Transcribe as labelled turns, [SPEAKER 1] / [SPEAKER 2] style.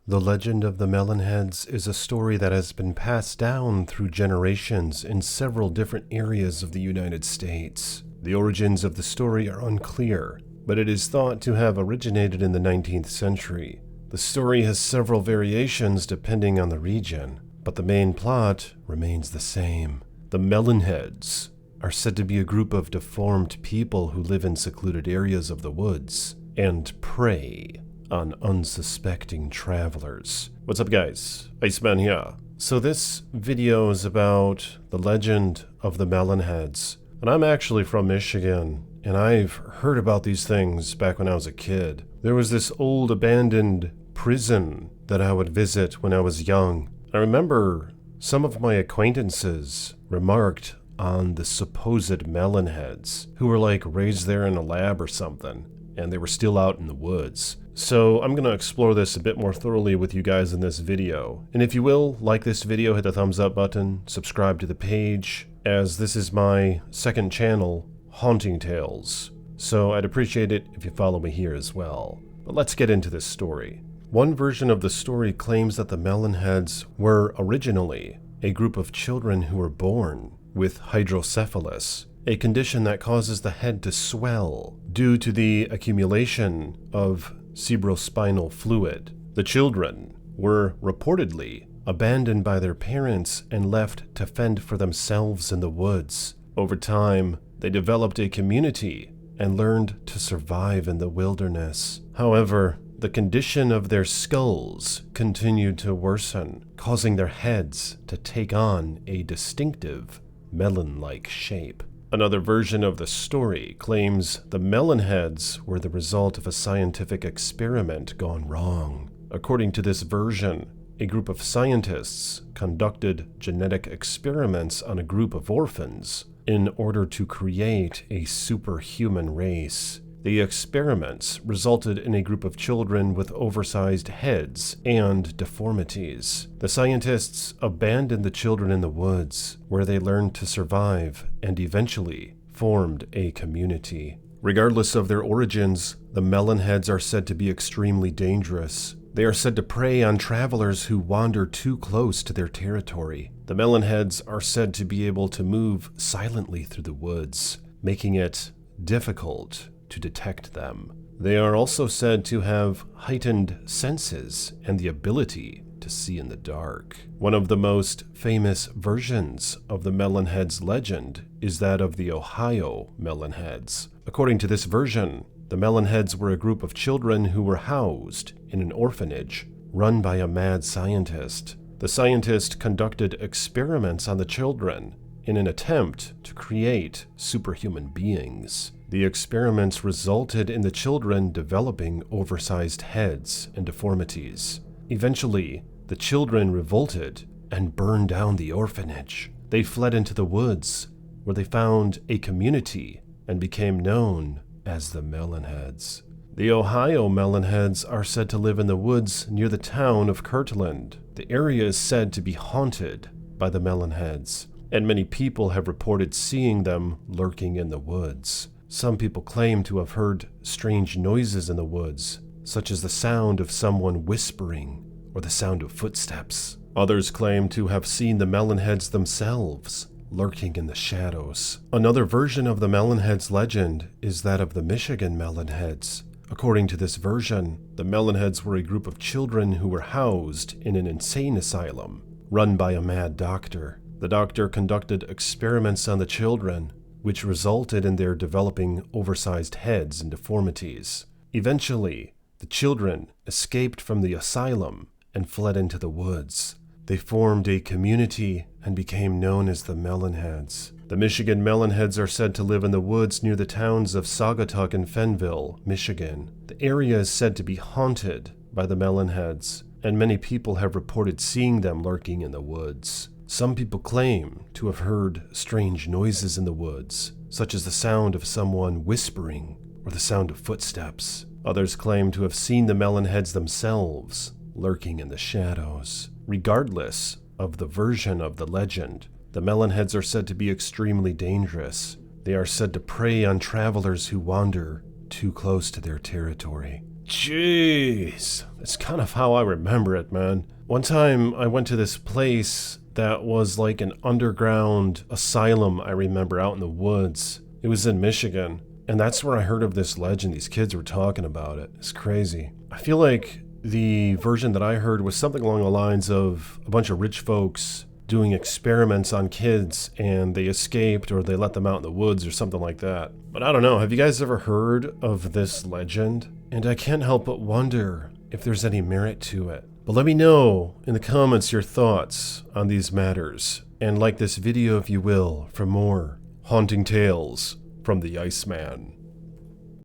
[SPEAKER 1] The legend of the Melonheads is a story that has been passed down through generations in several different areas of the United States. The origins of the story are unclear, but it is thought to have originated in the 19th century. The story has several variations depending on the region, but the main plot remains the same. The Melonheads are said to be a group of deformed people who live in secluded areas of the woods and prey on unsuspecting travelers. What's up, guys? Iceman here. So this video is about the legend of the Melonheads. And I'm actually from Michigan, and I've heard about these things back when I was a kid. There was this old abandoned prison that I would visit when I was young. I remember some of my acquaintances remarked on the supposed Melonheads, who were like raised there in a lab or something, and they were still out in the woods. So I'm going to explore this a bit more thoroughly with you guys in this video. And if you will, like this video, hit the thumbs up button, subscribe to the page, as this is my second channel, Haunting Tales. So I'd appreciate it if you follow me here as well. But let's get into this story. One version of the story claims that the Melonheads were originally a group of children who were born with hydrocephalus, a condition that causes the head to swell due to the accumulation of cerebrospinal fluid. The children were reportedly abandoned by their parents and left to fend for themselves in the woods. Over time, they developed a community and learned to survive in the wilderness. However, the condition of their skulls continued to worsen, causing their heads to take on a distinctive melon-like shape. Another version of the story claims the Melonheads were the result of a scientific experiment gone wrong. According to this version, a group of scientists conducted genetic experiments on a group of orphans in order to create a superhuman race. The experiments resulted in a group of children with oversized heads and deformities. The scientists abandoned the children in the woods, where they learned to survive and eventually formed a community. Regardless of their origins, the Melonheads are said to be extremely dangerous. They are said to prey on travelers who wander too close to their territory. The Melonheads are said to be able to move silently through the woods, making it difficult to detect them. They are also said to have heightened senses and the ability to see in the dark. One of the most famous versions of the Melonheads legend is that of the Ohio Melonheads. According to this version, the Melonheads were a group of children who were housed in an orphanage run by a mad scientist. The scientist conducted experiments on the children in an attempt to create superhuman beings. The experiments resulted in the children developing oversized heads and deformities. Eventually, the children revolted and burned down the orphanage. They fled into the woods, where they found a community and became known as the Melonheads. The Ohio Melonheads are said to live in the woods near the town of Kirtland. The area is said to be haunted by the Melonheads, and many people have reported seeing them lurking in the woods. Some people claim to have heard strange noises in the woods, such as the sound of someone whispering or the sound of footsteps. Others claim to have seen the Melonheads themselves lurking in the shadows. Another version of the Melonheads legend is that of the Michigan Melonheads. According to this version, the Melonheads were a group of children who were housed in an insane asylum run by a mad doctor. The doctor conducted experiments on the children, which resulted in their developing oversized heads and deformities. Eventually, the children escaped from the asylum and fled into the woods. They formed a community and became known as the Melonheads. The Michigan Melonheads are said to live in the woods near the towns of Saugatuck and Fenville, Michigan. The area is said to be haunted by the Melonheads, and many people have reported seeing them lurking in the woods. Some people claim to have heard strange noises in the woods, such as the sound of someone whispering or the sound of footsteps. Others claim to have seen the Melonheads themselves lurking in the shadows. Regardless of the version of the legend, the Melonheads are said to be extremely dangerous. They are said to prey on travelers who wander too close to their territory. Jeez, that's kind of how I remember it, man. One time I went to this place that was like an underground asylum, I remember, out in the woods. It was in Michigan, and that's where I heard of this legend. These kids were talking about it. It's crazy. I feel like the version that I heard was something along the lines of a bunch of rich folks doing experiments on kids, and they escaped or they let them out in the woods or something like that. But I don't know, have you guys ever heard of this legend? And I can't help but wonder if there's any merit to it. But let me know in the comments your thoughts on these matters, and like this video if you will for more haunting tales from the Iceman.